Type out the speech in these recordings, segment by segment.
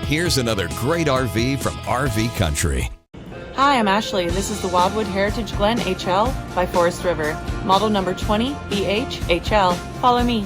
Here's another great RV from RV Country. Hi, I'm Ashley. This is the Wildwood Heritage Glen HL by Forest River, model number 20BHHL. Follow me.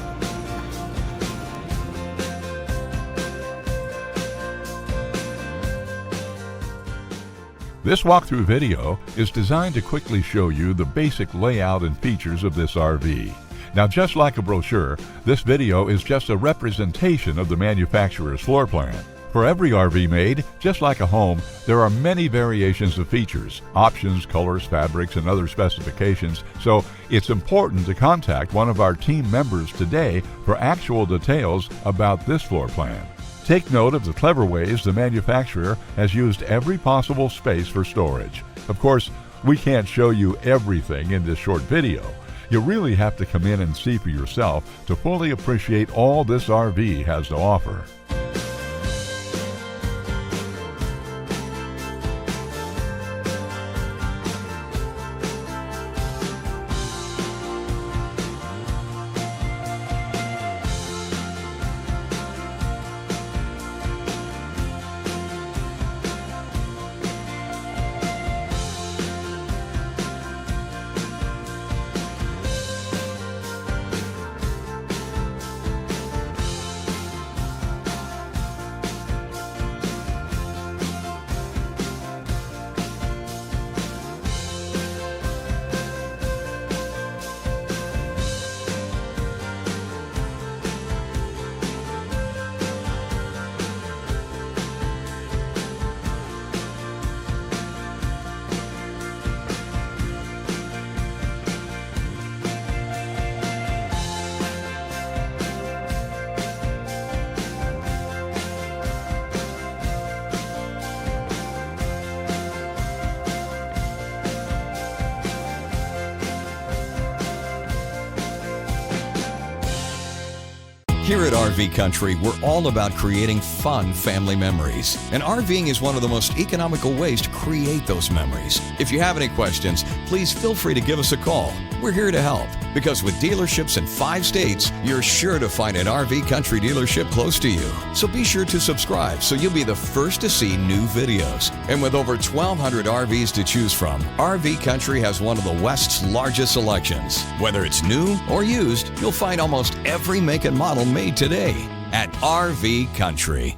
This walkthrough video is designed to quickly show you the basic layout and features of this RV. Now, just like a brochure, this video is just a representation of the manufacturer's floor plan. For every RV made, just like a home, there are many variations of features, options, colors, fabrics, and other specifications, so it's important to contact one of our team members today for actual details about this floor plan. Take note of the clever ways the manufacturer has used every possible space for storage. Of course, we can't show you everything in this short video. You really have to come in and see for yourself to fully appreciate all this RV has to offer. Here at RV Country, we're all about creating fun family memories. And RVing is one of the most economical ways to create those memories. If you have any questions, please feel free to give us a call. We're here to help, because with dealerships in 5 states, you're sure to find an RV Country dealership close to you. So be sure to subscribe so you'll be the first to see new videos. And with over 1,200 RVs to choose from, RV Country has one of the West's largest selections. Whether it's new or used, you'll find almost every make and model made today at RV Country.